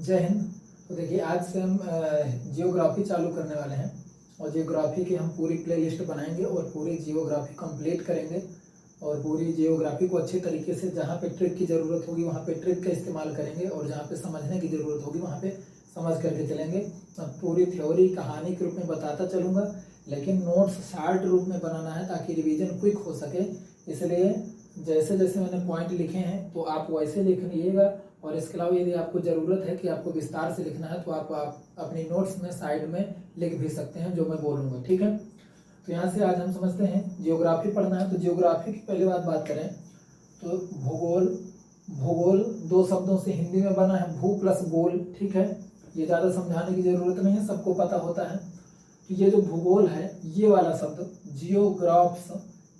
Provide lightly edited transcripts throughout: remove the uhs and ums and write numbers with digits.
जय हिंद। तो देखिए आज से हम जियोग्राफी चालू करने वाले हैं और जियोग्राफी की हम पूरी प्लेलिस्ट बनाएंगे और पूरी जियोग्राफी कंप्लीट करेंगे और पूरी जियोग्राफी को अच्छे तरीके से जहाँ पे ट्रिक की ज़रूरत होगी वहाँ पे ट्रिक का इस्तेमाल करेंगे और जहाँ पे समझने की ज़रूरत होगी वहाँ पे समझ करके चलेंगे। पूरी थ्योरी कहानी के रूप में बताता चलूँगा, लेकिन नोट्स शार्ट रूप में बनाना है ताकि रिवीजन क्विक हो सके। इसलिए जैसे जैसे मैंने पॉइंट लिखे हैं तो आप वैसे लिख लीजिएगा और इसके अलावा यदि आपको ज़रूरत है कि आपको विस्तार से लिखना है तो आप अपनी नोट्स में साइड में लिख भी सकते हैं जो मैं बोलूँगा, ठीक है। तो यहाँ से आज हम समझते हैं जियोग्राफी पढ़ना है। तो जियोग्राफी की पहली बात करें तो भूगोल, भूगोल दो शब्दों से हिंदी में बना है, भू प्लस गोल, ठीक है। ये ज़्यादा समझाने की ज़रूरत नहीं है, सबको पता होता है। तो ये जो भूगोल है ये वाला शब्द जियोग्राफ्स,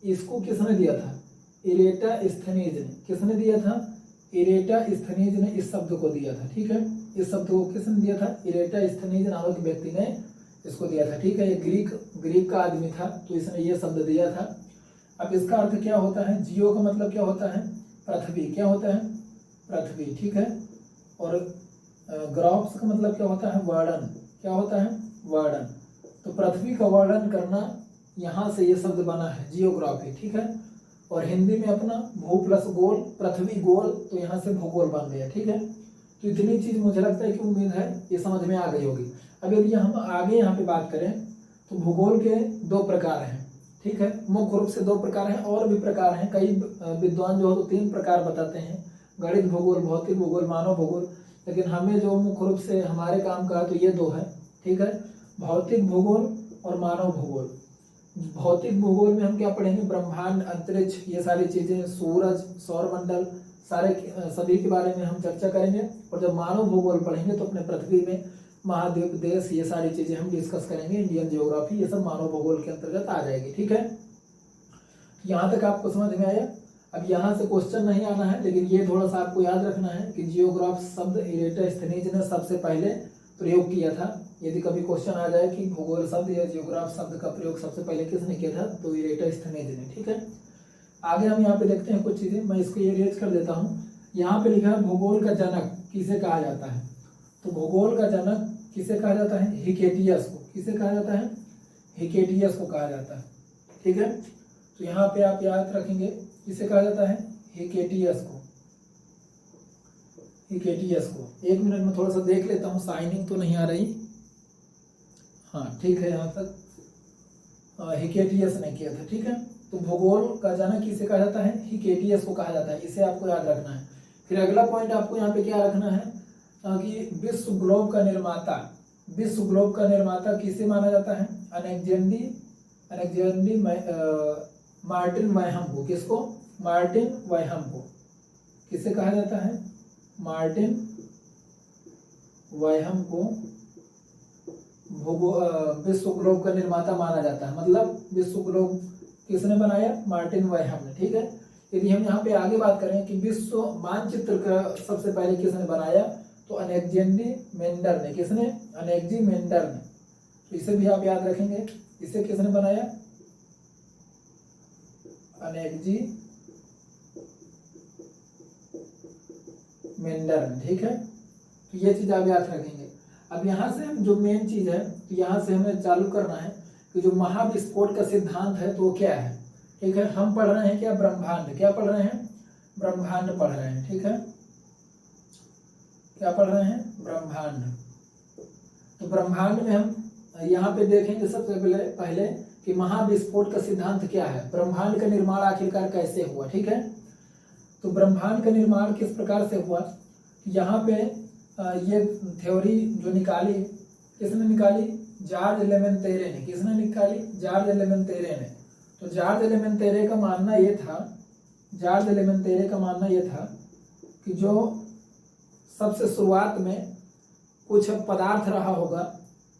इसको किसने दिया था? इरेटोस्थेनीज ने। किसने दिया था? इरेटोस्थेनीज ने इस शब्द को दिया था, ठीक है। इस शब्द को किसने दिया था? इरेटोस्थेनीज नामक व्यक्ति ने इसको दिया था, ठीक है। ये ग्रीक का आदमी था तो इसने ये शब्द दिया था। अब इसका अर्थ क्या होता है? जियो का मतलब क्या होता है? पृथ्वी। क्या होता है? पृथ्वी, ठीक है। और ग्राफ्स का मतलब क्या होता है? वर्णन। क्या होता है? वर्णन। तो पृथ्वी का वर्णन करना, यहाँ से ये शब्द बना है जियोग्राफी, ठीक है। और हिंदी में अपना भू प्लस गोल, पृथ्वी गोल, तो यहाँ से भूगोल बन गया, ठीक है। तो इतनी चीज मुझे लगता है कि उम्मीद है ये समझ में आ गई होगी। अब यदि हम आगे यहाँ पे बात करें तो भूगोल के दो प्रकार हैं, ठीक है। मुख्य रूप से दो प्रकार हैं, और भी प्रकार हैं। कई विद्वान जो है तो 3 प्रकार बताते हैं, गणित भूगोल, भौतिक भूगोल, मानव भूगोल। लेकिन हमें जो मुख्य रूप से हमारे काम का तो ये 2 है, ठीक है। भौतिक भूगोल और मानव भूगोल। भौतिक भूगोल में हम क्या पढ़ेंगे? ब्रह्मांड, अंतरिक्ष, ये सारी चीजें, सूरज, सौरमंडल, सारे सभी के बारे में हम चर्चा करेंगे। और जब मानव भूगोल पढ़ेंगे तो अपने पृथ्वी में महाद्वीप, देश, ये सारी चीजें हम डिस्कस करेंगे। इंडियन जियोग्राफी ये सब मानव भूगोल के अंतर्गत आ जाएगी, ठीक है। यहाँ तक आपको समझ में आया? अब यहाँ से क्वेश्चन नहीं आना है, लेकिन ये थोड़ा सा आपको याद रखना है कि जियोग्राफ शब्द इरेटोस्थेनीज ने सबसे पहले प्रयोग किया था। यदि कभी क्वेश्चन आ जाए कि भूगोल शब्द या जियोग्राफ शब्द का प्रयोग सबसे पहले किसने किया था, तो इरेटोस्थेनीज ने, ठीक है। आगे हम यहाँ पे देखते हैं कुछ चीजें, मैं इसको इरेज कर देता हूँ। यहाँ पे लिखा है भूगोल का जनक किसे कहा जाता है? तो भूगोल का जनक किसे कहा जाता है? हिकेटियस को। किसे कहा जाता है? हिकेटियस को कहा जाता है, ठीक है। तो यहाँ पे आप याद रखेंगे किसे कहा जाता है? हिकेटियस को। हिकेटियस को। 1 मिनट में थोड़ा सा देख लेता हूँ, साइनिंग तो नहीं आ रही। हाँ ठीक है, यहाँ तक हिकेटियस ने किया था, ठीक है। तो भूगोल का जनक किसे कहा जाता है? हिकेटियस को कहा जाता है, इसे आपको याद रखना है। फिर अगला पॉइंट आपको यहाँ पे क्या रखना है कि विश्व ग्लोब का निर्माता, विश्व ग्लोब का निर्माता किसे माना जाता है? अलेक्जेंड्री मार्टिन वायहम को। किसको? मार्टिन वायहम को। किसे कहा जाता है? मार्टिन वायहम को विश्व ग्लोब का निर्माता माना जाता है। मतलब विश्व ग्लोब किसने बनाया? मार्टिन वायहम ने, ठीक है। यदि हम यहाँ पे आगे बात करें कि विश्व मानचित्र का सबसे पहले किसने बनाया, तो अलेक्जेंड्री मेंडर ने। किसने? अलेक्जेंड्री मेंडर ने। तो इसे भी आप याद रखेंगे, इसे किसने बनाया? अलेक्जेंड्री मेंडर ने, ठीक है। तो ये चीज आप याद रखेंगे। अब यहाँ से जो मेन चीज है, तो यहाँ से हमें चालू करना है कि जो महाविस्फोट का सिद्धांत है तो वो क्या है, ठीक है। हम पढ़ रहे हैं क्या? ब्रह्मांड। क्या पढ़ रहे हैं? ब्रह्मांड पढ़ रहे हैं, ठीक है। क्या पढ़ रहे हैं? ब्रह्मांड। तो ब्रह्मांड में हम यहाँ पे देखेंगे सबसे पहले कि महाविस्फोट का सिद्धांत क्या है, ब्रह्मांड का निर्माण आखिरकार कैसे हुआ, ठीक है। तो ब्रह्मांड का निर्माण किस प्रकार से हुआ, यहाँ पे ये थ्योरी जो निकाली, किसने निकाली? जॉर्ज लेमेंतेरे ने। किसने निकाली? जॉर्ज लेमेंतेरे ने। तो जॉर्ज लेमेंतेरे का मानना ये था, जॉर्ज लेमेंतेरे का मानना ये था कि जो सबसे शुरुआत में कुछ पदार्थ रहा होगा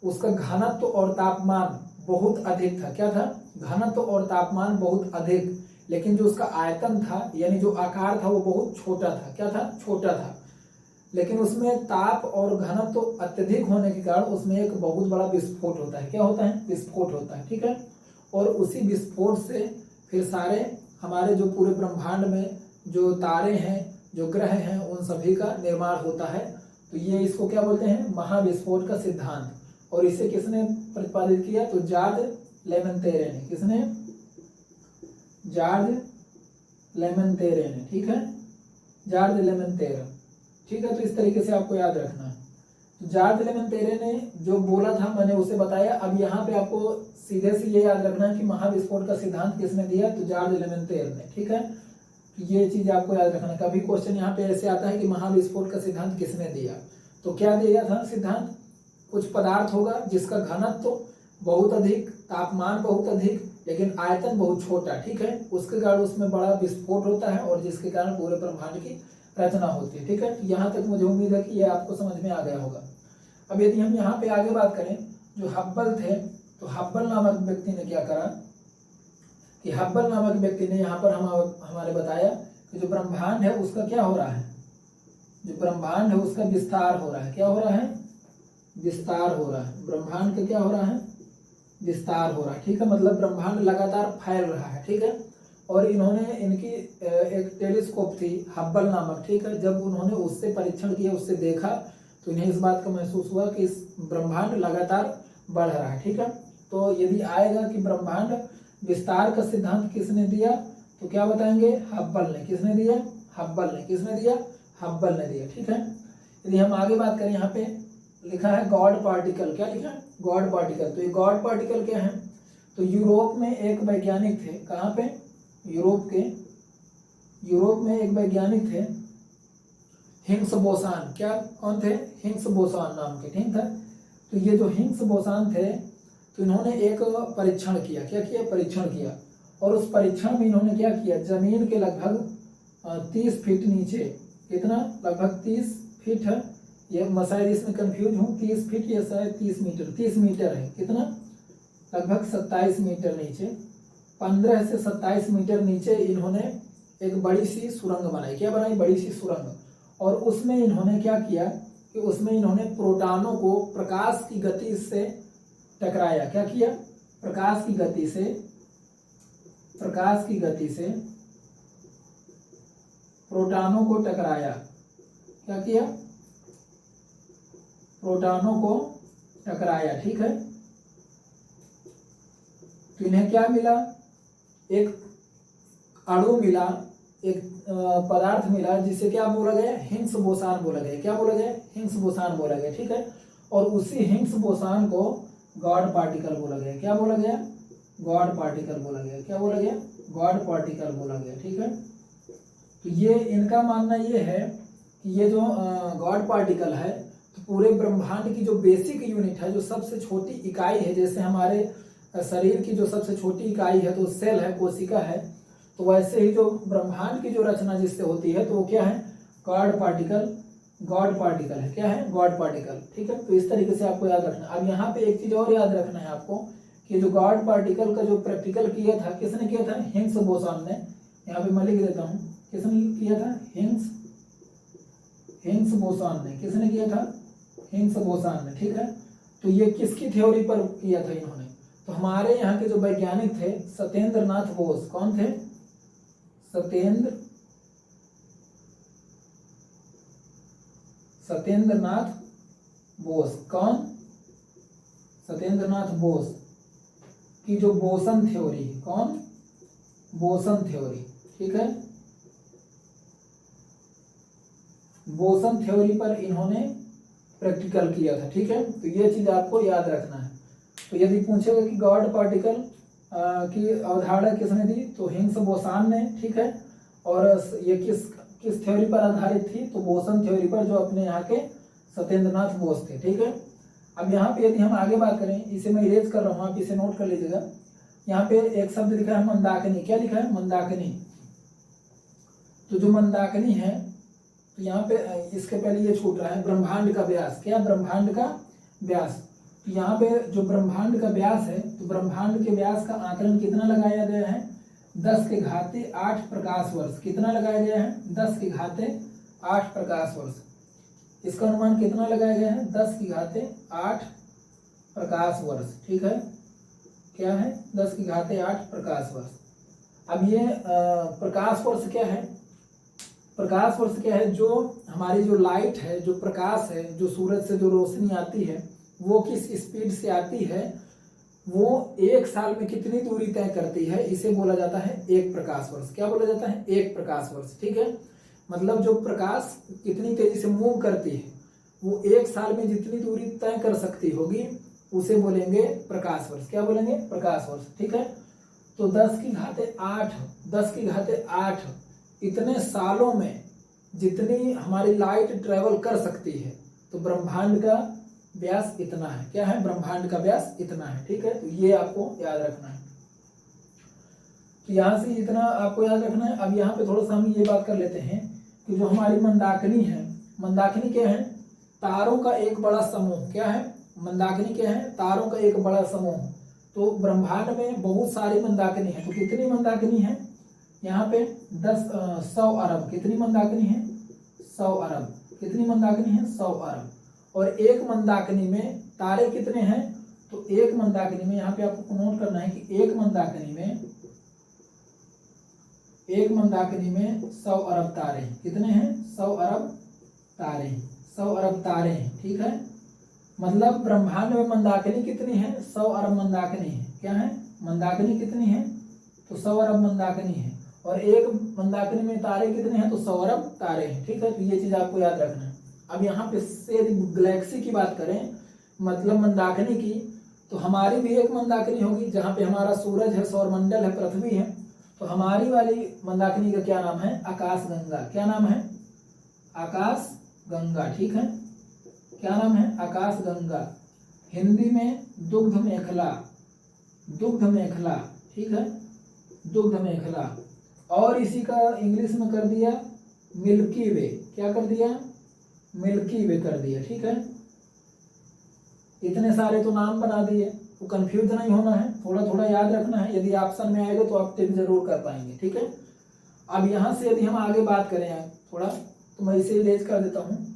उसका घनत्व और तापमान बहुत अधिक था। क्या था? घनत्व और तापमान बहुत अधिक, लेकिन जो उसका आयतन था यानी जो आकार था वो बहुत छोटा था। क्या था? छोटा था। लेकिन उसमें ताप और घनत्व अत्यधिक होने के कारण उसमें एक बहुत बड़ा विस्फोट होता है। क्या होता है? विस्फोट होता है, ठीक है। और उसी विस्फोट से फिर सारे हमारे जो पूरे ब्रह्मांड में जो तारे हैं, जो ग्रह हैं, उन सभी का निर्माण होता है। तो ये इसको क्या बोलते हैं, महाविस्फोट का सिद्धांत। और इसे किसने प्रतिपादित किया, तो जॉर्ज लेमेंतेरे ने। किसने, जॉर्ज लेमेंतेरे ने, ठीक है, जॉर्ज लेमेंतेरे, ठीक है। तो इस तरीके से आपको याद रखना है। तो जॉर्ज लेमेंतेरे ने जो बोला था मैंने उसे बताया। अब यहाँ पे आपको सीधे से ये याद रखना है कि महाविस्फोट का सिद्धांत किसने दिया, तो जॉर्ज लेमेंतेरे ने, ठीक है। ये चीज आपको याद रखना। कभी क्वेश्चन यहाँ पे ऐसे आता है कि महाविस्फोट का सिद्धांत किसने दिया, तो क्या दिया था सिद्धांत, कुछ पदार्थ होगा जिसका घनत्व बहुत अधिक, तापमान बहुत अधिक, लेकिन आयतन बहुत छोटा, ठीक है, उसके कारण उसमें बड़ा विस्फोट होता है और जिसके कारण पूरे ब्रह्मांड की रचना होती है, ठीक है। यहाँ तक मुझे उम्मीद है कि ये आपको समझ में आ गया होगा। अब यदि हम यहाँ पे आगे बात करें, जो हब्बल थे, तो हब्बल नामक व्यक्ति ने क्या करा कि हब्बल नामक व्यक्ति ने यहाँ पर हमारे बताया कि जो ब्रह्मांड है उसका क्या हो रहा है, जो ब्रह्मांड है उसका विस्तार हो रहा है। क्या हो रहा है, विस्तार हो रहा है। ब्रह्मांड का क्या हो रहा है, विस्तार हो रहा है, ठीक है। मतलब ब्रह्मांड लगातार फैल रहा है, ठीक है। और इन्होंने इनकी एक टेलीस्कोप थी हब्बल नामक, ठीक है, जब उन्होंने उससे परीक्षण किया, उससे देखा, तो इन्हें इस बात का महसूस हुआ कि इस ब्रह्मांड लगातार बढ़ रहा है, ठीक है। तो यदि आएगा कि ब्रह्मांड विस्तार का सिद्धांत किसने दिया, तो क्या बताएंगे, हब्बल ने। किसने दिया, हब्बल ने। किसने दिया, हब्बल ने दिया, ठीक है। यदि हम आगे बात करें, यहाँ पे लिखा है गॉड पार्टिकल। क्या लिखा है, गॉड पार्टिकल। तो ये गॉड पार्टिकल क्या है, तो यूरोप में एक वैज्ञानिक थे। कहाँ पे, यूरोप में एक वैज्ञानिक थे, हिग्स बोसान। क्या, कौन थे, हिग्स बोसान नाम के, ठीक है। तो ये जो हिग्स बोसान थे, तो इन्होंने एक परीक्षण किया। क्या किया, परीक्षण किया। और उस परीक्षण में इन्होंने क्या किया, जमीन के लगभग 30 फीट नीचे, कितना, लगभग 30 फीट है, ये शायद इसमें कंफ्यूज हूँ, 30 फीट या शायद 30 मीटर, 30 मीटर है, कितना, लगभग 27 मीटर नीचे, 15 से 27 मीटर नीचे इन्होंने एक बड़ी सी सुरंग बनाई। क्या बनाई, बड़ी सी सुरंग। और उसमें इन्होंने क्या किया कि उसमें इन्होंने प्रोटॉनों को प्रकाश की गति से टकराया। क्या किया, प्रकाश की गति से, प्रोटॉनों को टकराया। क्या किया, प्रोटॉनों को टकराया, ठीक है। तो इन्हें क्या मिला, एक अणु मिला, एक पदार्थ मिला जिसे क्या बोला गया, हिग्स बोसान बोला गया। क्या बोला गया, हिग्स बोसान बोला गया, ठीक है। और उसी हिग्स बोसान को गॉड पार्टिकल बोला गया। क्या बोला गया, गॉड पार्टिकल बोला गया। क्या बोला गया, गॉड पार्टिकल बोला गया, ठीक है। तो ये इनका मानना ये है कि ये जो गॉड पार्टिकल है, तो पूरे ब्रह्मांड की जो बेसिक यूनिट है, जो सबसे छोटी इकाई है, जैसे हमारे शरीर की जो सबसे छोटी इकाई है तो सेल है, कोशिका है, तो वैसे ही जो ब्रह्मांड की जो रचना जिससे होती है, तो वो क्या है, गॉड पार्टिकल है। क्या है, गॉड पार्टिकल, ठीक है। तो इस तरीके से आपको याद रखना। अब यहाँ पे एक चीज और याद रखना है आपको कि जो गॉड पार्टिकल का जो प्रैक्टिकल किया था, किसने किया था, हिग्स बोसान ने। यहाँ पे मैं लिख देता हूँ, किसने किया था, हिग्स बोसान ने। किसने किया था, हिग्स बोसान ने, ठीक है। तो ये किसकी थ्योरी पर किया था इन्होंने, तो हमारे यहाँ के जो वैज्ञानिक थे सत्येंद्र नाथ बोस। कौन थे, सत्येंद्र नाथ बोस। कौन, सत्येंद्र नाथ बोस की जो बोसन थ्योरी, कौन, बोसन थ्योरी, ठीक है। बोसन थ्योरी पर इन्होंने प्रैक्टिकल किया था, ठीक है। तो ये चीज आपको याद रखना है। तो यदि पूछेगा कि गॉड पार्टिकल की अवधारणा किसने दी, तो हिग्स बोसान ने, ठीक है। और ये किस थ्योरी पर आधारित थी, तो बोसन थ्योरी पर, जो अपने यहाँ के सत्येंद्र नाथ बोस थे, ठीक है। अब यहाँ पे यदि हम आगे बात करें, इसे मैं इरेज कर रहा हूँ, आप इसे नोट कर लीजिएगा। यहाँ पे एक शब्द लिखा है मंदाकिनी। क्या लिखा है, मंदाकिनी। तो जो मंदाकिनी है, तो यहाँ पे इसके पहले ये छूट रहा है, ब्रह्मांड का व्यास। क्या, ब्रह्मांड का व्यास। तो यहाँ पे जो ब्रह्मांड का व्यास है, तो ब्रह्मांड के व्यास का आकलन कितना लगाया गया है, 10 के घाते 8 प्रकाश वर्ष। कितना लगाया गया है, 10 के घाते 8 प्रकाश वर्ष। इसका अनुमान कितना लगाया गया है, 10 की घाते 8 प्रकाश वर्ष, ठीक है। क्या है, 10 की घाते 8 प्रकाश वर्ष। अब ये प्रकाश वर्ष क्या है, प्रकाश वर्ष क्या है, जो हमारी जो लाइट है, जो प्रकाश है, जो सूरज से जो रोशनी आती है वो किस स्पीड से आती है, वो एक साल में कितनी दूरी तय करती है, इसे बोला जाता है एक प्रकाश वर्ष। क्या बोला जाता है, एक प्रकाश वर्ष। ठीक है, मतलब जो प्रकाश कितनी तेजी से मूव करती है वो एक साल में जितनी दूरी तय कर सकती होगी उसे बोलेंगे प्रकाश वर्ष। क्या बोलेंगे, प्रकाश वर्ष। ठीक है, तो 10⁸8, 10⁸8 इतने सालों में जितनी हमारी लाइट ट्रेवल कर सकती है, तो ब्रह्मांड का व्यास इतना है। क्या है, ब्रह्मांड का व्यास इतना है। ठीक है, तो ये आपको याद रखना है। तो यहाँ से इतना आपको याद रखना है। अब यहाँ पे थोड़ा सा हम ये बात कर लेते हैं कि जो हमारी मंदाकिनी है, मंदाकिनी क्या है, तारों का एक बड़ा समूह। क्या है, मंदाकिनी क्या है, तारों का एक बड़ा समूह। तो ब्रह्मांड में बहुत सारी मंदाकिनी है। तो कितनी मंदाकिनी है, यहाँ पे 100 अरब। कितनी मंदाकिनी है, 100 अरब। कितनी मंदाकिनी है, 100 अरब। और एक मंदाकिनी में तारे कितने हैं, तो एक मंदाकिनी में, यहाँ पे आपको नोट करना है कि एक मंदाकिनी में 100 अरब तारे। कितने हैं, 100 अरब तारे, 100 अरब तारे हैं। ठीक है, मतलब ब्रह्मांड में मंदाकिनी कितनी है, 100 अरब मंदाकिनी है। क्या है, मंदाकिनी कितनी है, तो 100 अरब मंदाकिनी है। और एक मंदाकिनी में तारे कितने हैं, तो 100 अरब तारे हैं। ठीक है, तो ये चीज आपको याद रखना है। अब यहाँ पे से यदि गैलेक्सी की बात करें, मतलब मंदाकिनी की, तो हमारी भी एक मंदाकिनी होगी जहाँ पे हमारा सूरज है, सौरमंडल है, पृथ्वी है। तो हमारी वाली मंदाकिनी का क्या नाम है, आकाशगंगा। क्या नाम है, आकाशगंगा। ठीक है, क्या नाम है, आकाशगंगा। हिंदी में दुग्ध मेखला, दुग्ध मेखला। ठीक है, दुग्ध मेखला। और इसी का इंग्लिश में कर दिया मिल्की वे। क्या कर दिया, मिल्की वे कर दिया। ठीक है, इतने सारे तो नाम बना दिए, तो कंफ्यूज नहीं होना है, थोड़ा थोड़ा याद रखना है। यदि ऑप्शन में आएगा तो आप टिक जरूर कर पाएंगे। ठीक है, अब यहाँ से यदि हम आगे बात करें थोड़ा, तो मैं इसे इरेज कर देता हूँ।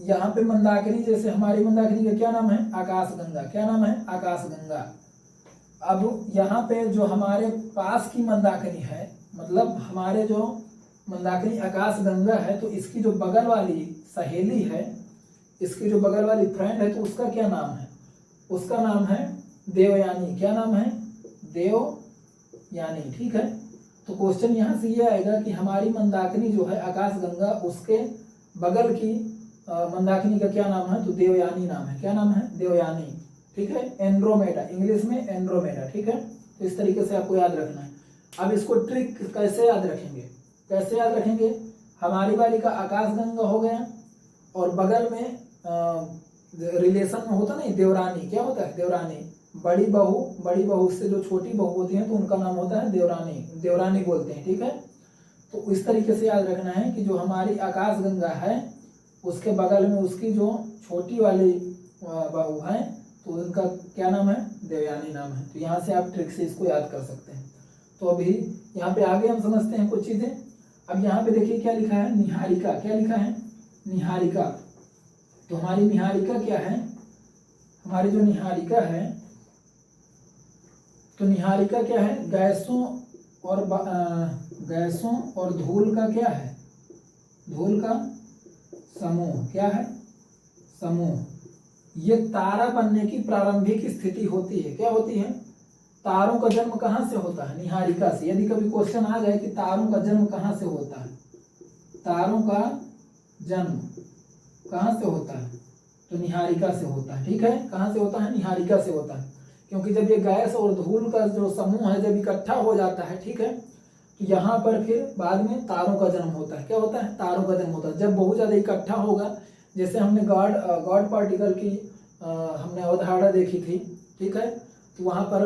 यहाँ पे मंदाकिनी, जैसे हमारी मंदाकिनी का क्या नाम है, आकाशगंगा। क्या नाम है, आकाशगंगा। अब यहाँ पे जो हमारे पास की मंदाकिनी है, मतलब हमारे जो मंदाकिनी आकाशगंगा है, तो इसकी जो बगल वाली सहेली है, इसकी जो बगल वाली फ्रेंड है, तो उसका क्या नाम है, उसका नाम है देवयानी। क्या नाम है, देवयानी। ठीक है, तो क्वेश्चन यहाँ से ये आएगा कि हमारी मंदाकिनी जो है आकाशगंगा, उसके बगल की मंदाकिनी का क्या नाम है, तो देवयानी नाम है। क्या नाम है, देवयानी। ठीक है, एंड्रोमेडा, इंग्लिश में एंड्रोमेडा। ठीक है, तो इस तरीके से आपको याद रखना है। अब इसको ट्रिक कैसे याद रखेंगे, कैसे याद रखेंगे, हमारी वाली का आकाशगंगा हो गया, और बगल में रिलेशन में होता नहीं देवरानी। क्या होता है, देवरानी। बड़ी बहू से जो छोटी बहू होती है, तो उनका नाम होता है देवरानी, देवरानी बोलते हैं। ठीक है, तो इस तरीके से याद रखना है कि जो हमारी आकाशगंगा है, उसके बगल में उसकी जो छोटी वाली बहू है, तो उनका क्या नाम है, देवयानी नाम है। तो यहाँ से आप ट्रिक से इसको याद कर सकते हैं। तो अभी यहाँ पे आगे हम समझते हैं कुछ चीजें। अब यहाँ पे देखिए क्या लिखा है, निहारिका। क्या लिखा है, निहारिका। तो हमारी निहारिका क्या है, हमारी जो निहारिका है, तो निहारिका क्या है, गैसों और धूल का क्या है, धूल का समूह। क्या है, समूह। ये तारा बनने की प्रारंभिक स्थिति होती है। क्या होती है, तारों का जन्म कहाँ से होता है, निहारिका से। यदि कभी क्वेश्चन आ जाए कि तारों का जन्म कहाँ से होता है, तारों का जन्म कहाँ से होता है, तो निहारिका से होता है। ठीक है, कहाँ से होता है, निहारिका से होता है। क्योंकि जब ये गैस और धूल का जो समूह है जब इकट्ठा हो जाता है, ठीक है, तो यहाँ पर फिर बाद में तारों का जन्म होता है। क्या होता है, तारों का जन्म होता है। जब बहुत ज़्यादा इकट्ठा होगा, जैसे हमने गॉड पार्टिकल की हमने अवधारणा देखी थी। ठीक है, तो वहाँ पर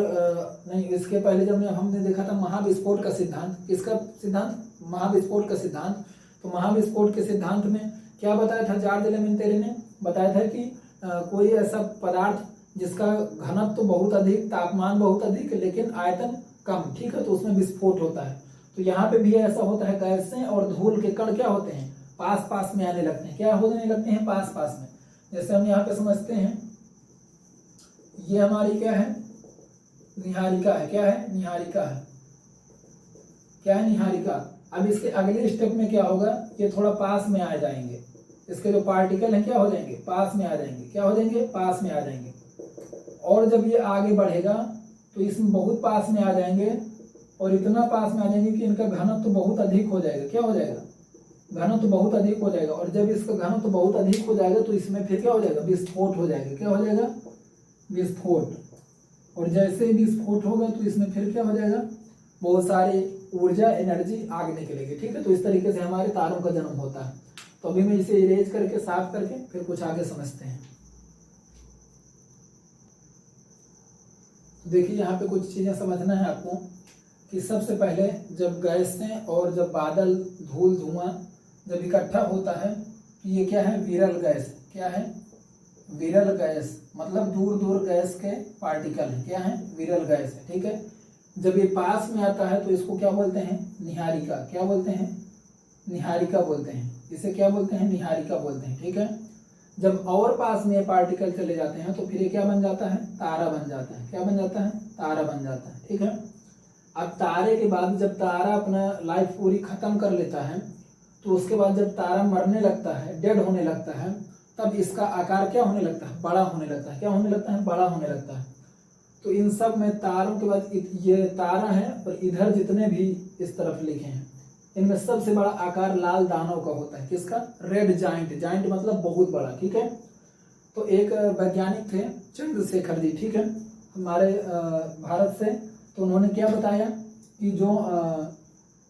नहीं, इसके पहले जब हमने देखा था महाविस्फोट का सिद्धांत। किसका सिद्धांत, महाविस्फोट का सिद्धांत। तो महाविस्फोट के सिद्धांत में क्या बताया था, जॉर्ज लेमेंटेरे ने बताया था कि कोई ऐसा पदार्थ जिसका घनत्व तो बहुत अधिक, तापमान बहुत अधिक, लेकिन आयतन कम। ठीक है, तो उसमें विस्फोट होता है। तो यहाँ पे भी ऐसा होता है, गैसें और धूल के कण क्या होते हैं, पास पास में आने लगते हैं। क्या होने लगते हैं, पास पास में। जैसे हम यहाँ पे समझते हैं, ये हमारी क्या है, निहारिका है। क्या है, निहारिका है। क्या है, निहारिका। अब इसके अगले स्टेप में क्या होगा, ये थोड़ा पास में आ जाएंगे, इसके जो पार्टिकल हैं क्या हो जाएंगे, पास में आ जाएंगे, क्या हो जाएंगे, पास में आ जाएंगे। और जब ये आगे बढ़ेगा तो इसमें बहुत पास में आ जाएंगे और इतना पास में आ जाएंगे कि इनका घनत्व तो बहुत अधिक हो जाएगा। क्या हो जाएगा, घनत्व तो बहुत अधिक हो जाएगा। और जब इसका घनत्व तो बहुत अधिक हो जाएगा तो इसमें फिर क्या हो जाएगा, विस्फोट हो जाएगा। क्या हो जाएगा, विस्फोट। और जैसे ही विस्फोट होगा तो इसमें फिर क्या हो जाएगा, बहुत सारी ऊर्जा, एनर्जी आगे निकलेगी। ठीक है, तो इस तरीके से हमारे तारों का जन्म होता है। तो अभी मैं इसे इरेज करके, साफ करके फिर कुछ आगे समझते हैं। देखिए यहाँ पे कुछ चीजें समझना है आपको कि सबसे पहले जब गैसें और जब बादल, धूल, धुआं जब इकट्ठा होता है तो ये क्या है, विरल गैस। क्या है, विरल गैस, मतलब दूर दूर गैस के पार्टिकल है। क्या है, विरल गैस है। ठीक है, जब ये पास में आता है तो इसको क्या बोलते हैं, निहारिका। क्या बोलते हैं, निहारिका बोलते हैं। इसे क्या बोलते हैं, निहारिका बोलते हैं। ठीक है, जब और पास में ये पार्टिकल चले जाते हैं तो फिर ये क्या बन जाता है, तारा बन जाता है। क्या बन जाता है, तारा बन जाता है। ठीक है, अब तारे के बाद जब तारा अपना लाइफ पूरी खत्म कर लेता है तो उसके बाद जब तारा मरने लगता है, डेड होने लगता है, तब इसका आकार क्या होने लगता है, बड़ा होने लगता है। क्या होने लगता है, बड़ा होने लगता है। तो इन सब में तारों के बाद ये तारा है और इधर जितने भी इस तरफ लिखे हैं इनमें सबसे बड़ा आकार लाल दानव का होता है। किसका, रेड जाइंट। जाइंट मतलब बहुत बड़ा। ठीक है, तो एक वैज्ञानिक थे चंद्रशेखर जी। ठीक है, हमारे भारत से। तो उन्होंने क्या बताया कि जो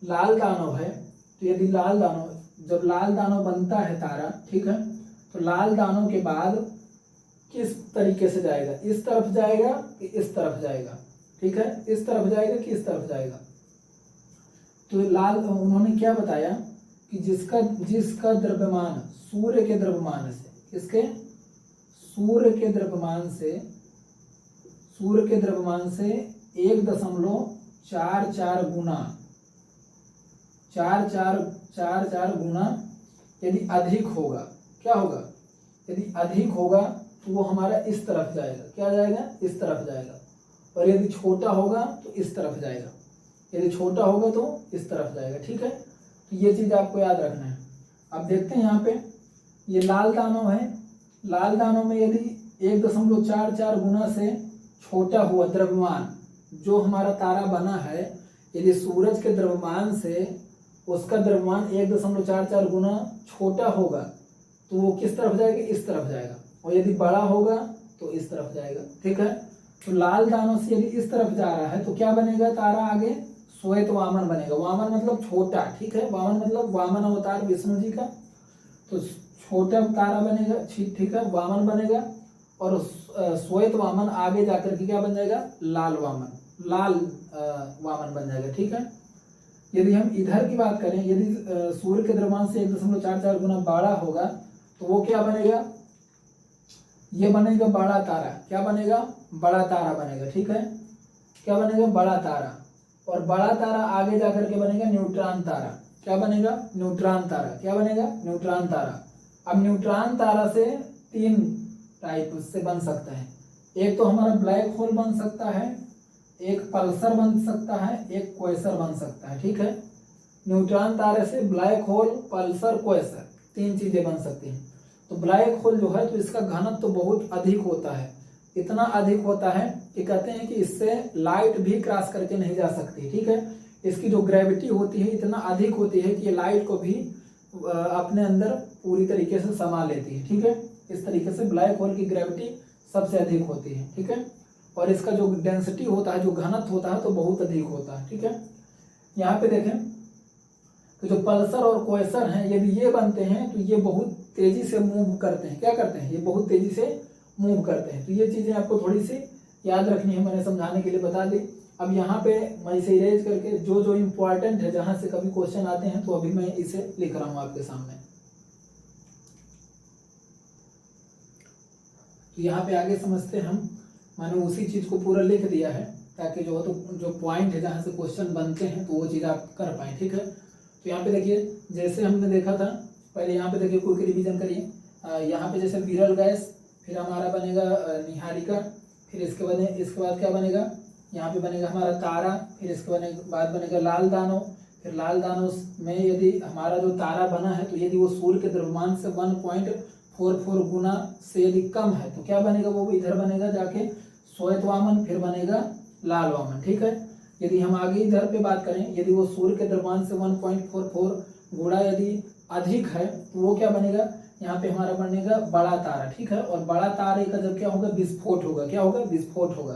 लाल दानव है, तो यदि लाल दानव, जब लाल दानव बनता है तारा, ठीक है, तो लाल दानव के बाद किस तरीके से जाएगा, इस तरफ जाएगा कि इस तरफ जाएगा। ठीक है, इस तरफ जाएगा कि इस तरफ जाएगा। तो लाल, उन्होंने क्या बताया कि जिसका द्रव्यमान सूर्य के द्रव्यमान से, किसके, सूर्य के द्रव्यमान से 1.44 गुना, 4 गुना यदि अधिक होगा, क्या होगा, यदि अधिक होगा तो वो हमारा इस तरफ जाएगा। क्या जाएगा, इस तरफ जाएगा। और यदि छोटा होगा तो इस तरफ जाएगा। यदि छोटा होगा तो इस तरफ जाएगा। ठीक है, तो ये चीज आपको याद रखना है। अब देखते हैं यहाँ पे, ये लाल दानव है। लाल दानव में यदि 1.44 गुना से छोटा हुआ द्रव्यमान, जो हमारा तारा बना है, यदि सूरज के द्रव्यमान से उसका द्रव्यमान 1.44 गुना छोटा होगा तो वो किस तरफ जाएगा, इस तरफ जाएगा। और यदि बड़ा होगा तो इस तरफ जाएगा। ठीक है, तो लाल दानव से यदि इस तरफ जा रहा है तो क्या बनेगा तारा आगे, श्वेत वामन बनेगा। वामन मतलब छोटा। ठीक है, वामन मतलब वामन अवतार विष्णु जी का, तो छोटा तारा बनेगा। ठीक है, वामन बनेगा। और श्वेत वामन आगे जाकर के क्या बन जाएगा, लाल वामन, लाल वामन बन जाएगा। ठीक है, यदि हम इधर की बात करें, यदि सूर्य के द्रव्यमान से 1.44 गुना बड़ा होगा तो वो क्या बनेगा, ये बनेगा बड़ा तारा। क्या बनेगा, बड़ा तारा बनेगा। ठीक है, क्या बनेगा, बड़ा तारा। और बड़ा तारा आगे जाकर के बनेगा न्यूट्रॉन तारा। क्या बनेगा, न्यूट्रॉन तारा। क्या बनेगा, न्यूट्रॉन तारा। अब न्यूट्रॉन तारा से 3 टाइप से बन सकता है। एक तो हमारा ब्लैक होल बन सकता है, एक पल्सर बन सकता है, एक क्वेसर बन सकता है। ठीक है, न्यूट्रॉन तारे से ब्लैक होल, पल्सर, क्वेसर 3 चीजें बन सकती हैं। तो ब्लैक होल जो है तो इसका घनत्व तो बहुत अधिक होता है। इतना अधिक होता है कि कहते हैं कि इससे लाइट भी क्रॉस करके नहीं जा सकती। ठीक है, इसकी जो ग्रेविटी होती है इतना अधिक होती है कि ये लाइट को भी अपने अंदर पूरी तरीके से समा लेती है। ठीक है, इस तरीके से ब्लैक होल की ग्रेविटी सबसे अधिक होती है। ठीक है, और इसका जो डेंसिटी होता है, जो घनत्व होता है तो बहुत अधिक होता है। ठीक है, यहाँ पे देखें तो जो पल्सर और क्वेसर हैं, यदि ये बनते हैं तो ये बहुत तेजी से मूव करते हैं। क्या करते हैं, ये बहुत तेजी से मूव करते हैं। तो ये चीजें आपको थोड़ी सी याद रखनी है, मैंने समझाने के लिए बता दी। अब यहाँ पे मैं इसे इरेज करके जो जो इम्पोर्टेंट है, जहां से कभी क्वेश्चन आते हैं, तो अभी मैं इसे लिख रहा हूँ आपके सामने। तो यहाँ पे आगे समझते हैं हम, मैंने उसी चीज को पूरा लिख दिया है ताकि जो तो जो पॉइंट है जहाँ से क्वेश्चन बनते हैं तो वो चीज आप कर पाए। ठीक है, तो यहाँ पे देखिए जैसे हमने देखा था पहले, यहाँ पे देखिए कोई रिवीजन करिए। यहाँ पे जैसे विरल गैस, फिर हमारा बनेगा निहारिका, फिर इसके बाद क्या बनेगा, यहाँ पे बनेगा हमारा तारा, फिर इसके बाद बनेगा लाल दानव, फिर लाल दानों में यदि हमारा जो तारा बना है तो यदि वो सूर्य के द्रव्यमान से 1.44 गुना से यदि कम है तो क्या बनेगा, वो इधर बनेगा जाके श्वेत वामन, फिर बनेगा लाल वामन। ठीक है, यदि हम आगे इधर पे बात करें, यदि वो सूर्य के द्रव्यमान से 1.44 गुणा यदि अधिक है तो वो क्या बनेगा, यहाँ पे हमारा बनेगा बड़ा तारा। ठीक है, और बड़ा तारे का जब क्या होगा, विस्फोट होगा। क्या होगा, विस्फोट होगा,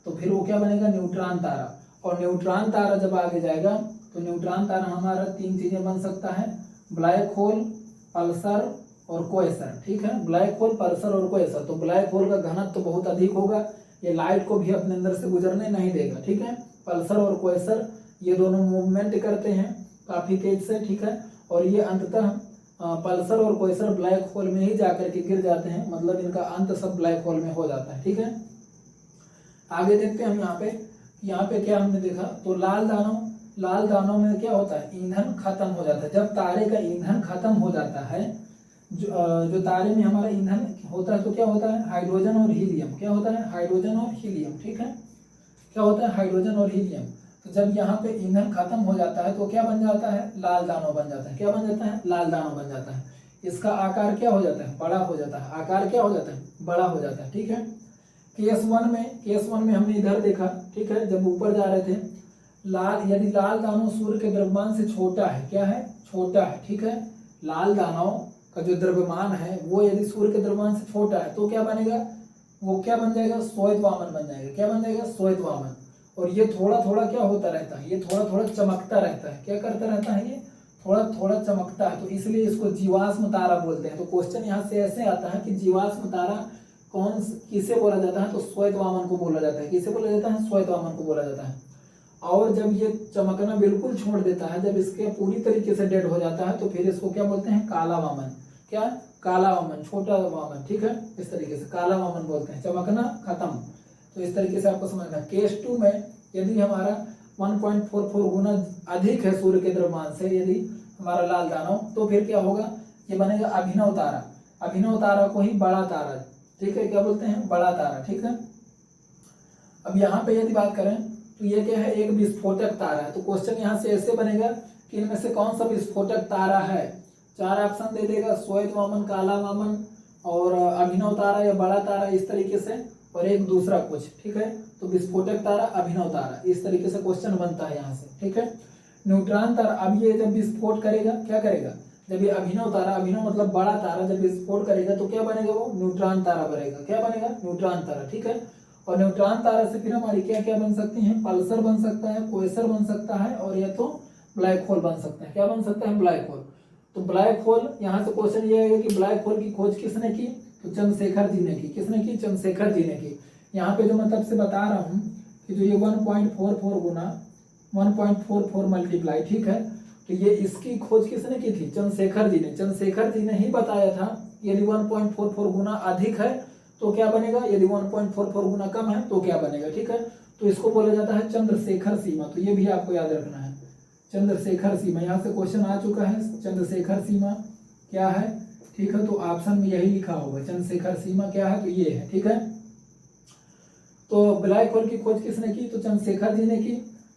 तो फिर वो क्या बनेगा, न्यूट्रॉन तारा। और न्यूट्रॉन तारा जब आगे जाएगा तो न्यूट्रॉन तारा हमारा 3 चीजें बन सकता है, ब्लैक होल, पल्सर और क्वेसर। ठीक है, ब्लैक होल, पल्सर और क्वेसर। तो ब्लैक होल का घनत्व तो बहुत अधिक होगा, ये लाइट को भी अपने अंदर से गुजरने नहीं देगा। ठीक है, पल्सर और क्वेसर ये दोनों मूवमेंट करते हैं काफी तेज से। ठीक है, और ये अंततः पल्सर और क्वेसर ब्लैक होल में ही जाकर के गिर जाते हैं, मतलब इनका अंत सब ब्लैक होल में हो जाता है। ठीक है, आगे देखते हैं हम यहाँ पे क्या हमने देखा, तो लाल दानों में क्या होता है, ईंधन खत्म हो जाता है। जब तारे का ईंधन खत्म हो जाता है, जो तारे में हमारा ईंधन होता है तो क्या होता है, हाइड्रोजन और हीलियम। क्या होता है, हाइड्रोजन और हीलियम। ठीक है, क्या होता है, हाइड्रोजन और हीलियम। तो जब यहाँ पे ईंधन खत्म हो जाता है तो क्या बन जाता है, लाल दानव बन जाता है। क्या बन जाता है, लाल दानव बन जाता है। इसका आकार क्या हो जाता है, बड़ा हो जाता है। आकार क्या हो जाता है, बड़ा हो जाता है। ठीक है, केस वन में हमने इधर देखा। ठीक है, जब ऊपर जा रहे थे, यदि लाल दानव सूर्य के द्रव्यमान से छोटा है, क्या है, छोटा है। ठीक है, लाल दानव का जो द्रव्यमान है वो यदि सूर्य के द्रव्यमान से छोटा है तो क्या बनेगा, वो क्या बन जाएगा, श्वेत वामन बन जाएगा। क्या बन जाएगा, श्वेत वामन। और ये थोड़ा थोड़ा क्या होता रहता है, ये थोड़ा थोड़ा चमकता रहता है। क्या करता रहता है, ये थोड़ा थोड़ा चमकता है, तो इसलिए इसको जीवाश्म तारा बोलते हैं। तो क्वेश्चन यहाँ से ऐसे आता है कि जीवाश्म तारा किसे बोला जाता है, तो श्वेत वामन को बोला जाता है। किसे बोला जाता है, श्वेत वामन को बोला जाता है। और जब ये चमकना बिल्कुल छोड़ देता है, जब इसके पूरी तरीके से डेड हो जाता है, तो फिर इसको क्या बोलते हैं, काला वामन। क्या, काला वामन, छोटा वामन। ठीक है, इस तरीके से काला वामन बोलते हैं, चमकना खत्म। तो इस तरीके से आपको समझना। केस 2 में यदि हमारा 1.44 गुना अधिक है सूर्य के द्रव्यमान से, यदि हमारा लाल दानव, तो फिर क्या होगा, ये बनेगा अभिनव तारा। अभिनव तारा को ही बड़ा तारा, ठीक है, क्या बोलते हैं, बड़ा तारा। ठीक है, अब यहाँ पे यदि बात करें तो ये क्या है, एक विस्फोटक तारा है। तो क्वेश्चन यहाँ से ऐसे बनेगा कि इनमें से कौन सा विस्फोटक तारा है। 4 ऑप्शन दे देगा, श्वेत वामन, काला वामन और अभिनव तारा या बड़ा तारा, इस तरीके से, और एक दूसरा कुछ। ठीक है, तो विस्फोटक तारा, अभिनव तारा, इस तरीके से क्वेश्चन बनता है यहाँ से। ठीक है, न्यूट्रॉन तारा, अब ये जब विस्फोट करेगा, क्या करेगा, जब ये अभिनव तारा, अभिनव मतलब बड़ा तारा, जब विस्फोट करेगा तो क्या बनेगा, वो न्यूट्रॉन तारा बनेगा। क्या बनेगा, न्यूट्रॉन तारा। ठीक है, और न्यूट्रॉन तारा से फिर हमारी क्या क्या बन सकती हैं, पल्सर बन सकता है, क्वेसर बन सकता है, और या तो ब्लैक होल बन सकता है। क्या बन सकता है, ब्लैक होल। तो ब्लैक होल, यहाँ से क्वेश्चन ये है कि ब्लैक होल की खोज किसने की, तो चंद्रशेखर जी ने की। किसने की, चंद्रशेखर जी ने की। यहाँ पे जो मैं तब से बता रहा हूँ कि जो ये 1.44 गुना 1.44 मल्टीप्लाई, ठीक है, तो ये इसकी खोज किसने की थी, चंद्रशेखर जी ने। चंद्रशेखर जी ने ही बताया था यदि 1.44 गुना अधिक है तो क्या बनेगा, यदि 1.44 गुना कम है तो क्या बनेगा। ठीक है, तो इसको बोला जाता है चंद्रशेखर सीमा। तो ये भी आपको याद रखना है, चंद्रशेखर सीमा। यहाँ से क्वेश्चन आ चुका है, चंद्रशेखर सीमा क्या है। ठीक है, तो ऑप्शन में यही लिखा होगा, चंद्रशेखर सीमा क्या है, तो ये है। ठीक है, तो ब्लैक होल की खोज किसने की, तो चंद्रशेखर जी ने की।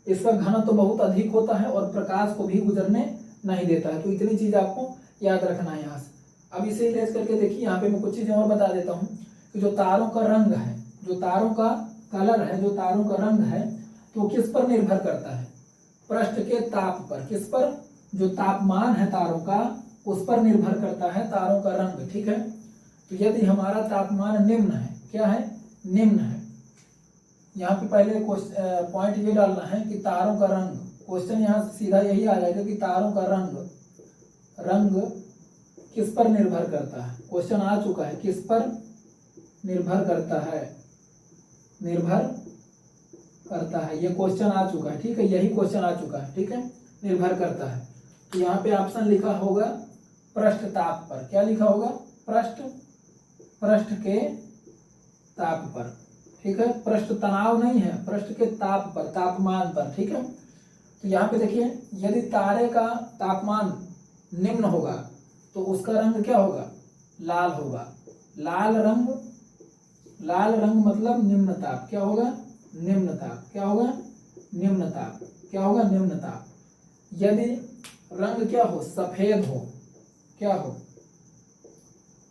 इसका घनत्व तो बहुत अधिक होता है और प्रकाश को भी गुजरने नहीं देता है। तो इतनी चीज आपको याद रखना है यहाँ से। अब इसे इरेज करके देखिए, यहाँ पे मैं कुछ चीजें और बता देता हूँ कि जो तारों का रंग है, जो तारों का कलर है, जो तारों का रंग है, तो किस पर निर्भर करता है, पृष्ठ के ताप पर। किस पर, जो तापमान है तारों का, उस पर निर्भर करता है तारों का रंग। ठीक है, तो यदि हमारा तापमान निम्न है, क्या है, निम्न है, यहाँ पे पहले पॉइंट ये डालना है कि तारों का रंग, क्वेश्चन यहाँ से सीधा यही आ जाएगा कि तारों का रंग किस पर निर्भर करता है। क्वेश्चन आ चुका है, किस पर निर्भर करता है, निर्भर करता है, ये क्वेश्चन आ चुका है। ठीक है, यही क्वेश्चन आ चुका है। ठीक है, निर्भर करता है। तो यहाँ पे ऑप्शन लिखा होगा पृष्ठ ताप पर। क्या लिखा होगा, पृष्ठ के ताप पर। ठीक है, पृष्ठ तनाव नहीं है, पृष्ठ के ताप पर, तापमान पर। ठीक है, तो यहाँ पे देखिए, यदि तारे का तापमान निम्न होगा तो उसका रंग क्या होगा, लाल होगा। लाल रंग मतलब निम्न ताप। क्या होगा, निम्न ताप। क्या होगा, निम्न ताप। क्या होगा, निम्न ताप। यदि रंग क्या हो, सफेद हो, क्या हो,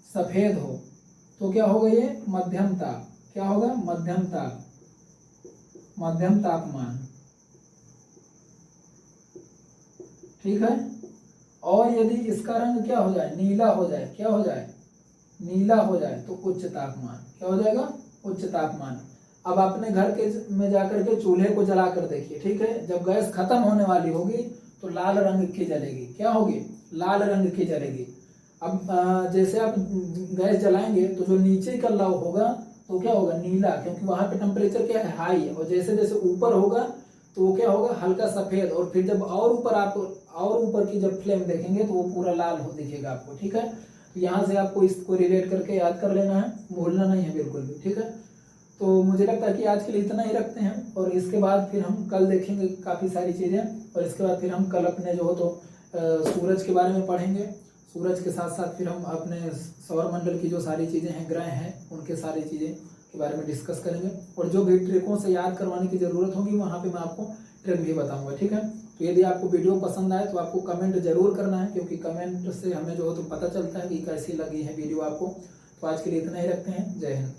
सफेद हो, तो क्या होगा ये, मध्यम ताप। क्या होगा, मध्यम ताप, मध्यम तापमान। ठीक है। और यदि इसका रंग क्या हो जाए, नीला हो जाए, क्या हो जाए, नीला हो जाए, तो उच्च तापमान। क्या हो जाएगा, उच्च तापमान। अब अपने घर के में जाकर के चूल्हे को जला कर देखिए, ठीक है, जब गैस खत्म होने वाली होगी तो लाल रंग की जलेगी। क्या होगी, लाल रंग की जलेगी। अब जैसे आप गैस जलाएंगे तो जो नीचे का लौ होगा तो क्या होगा, नीला, क्योंकि वहां पे टेम्परेचर क्या है, हाई है। और जैसे जैसे ऊपर होगा तो वो क्या होगा, हल्का सफेद। और फिर जब और ऊपर आप और ऊपर की जब फ्लेम देखेंगे तो वो पूरा लाल हो दिखेगा आपको। ठीक है। तो यहाँ से आपको इसको रिलेट करके याद कर लेना है, भूलना नहीं है बिल्कुल भी। ठीक है। तो मुझे लगता है कि आज के लिए इतना ही रखते हैं, और इसके बाद फिर हम कल देखेंगे काफ़ी सारी चीज़ें, और इसके बाद फिर हम कल अपने जो हो तो सूरज के बारे में पढ़ेंगे। सूरज के साथ साथ फिर हम अपने सौर मंडल की जो सारी चीज़ें हैं, ग्रह हैं, उनके सारी चीज़ें के बारे में डिस्कस करेंगे। और जो भी ट्रिकों से याद करवाने की ज़रूरत होगी वहाँ पे मैं आपको ट्रिक भी बताऊंगा। ठीक है। तो यदि आपको वीडियो पसंद आए तो आपको कमेंट जरूर करना है, क्योंकि कमेंट से हमें जो हो तो पता चलता है कि कैसी लगी है वीडियो आपको। तो आज के लिए इतना ही रखते हैं। जय हिंद।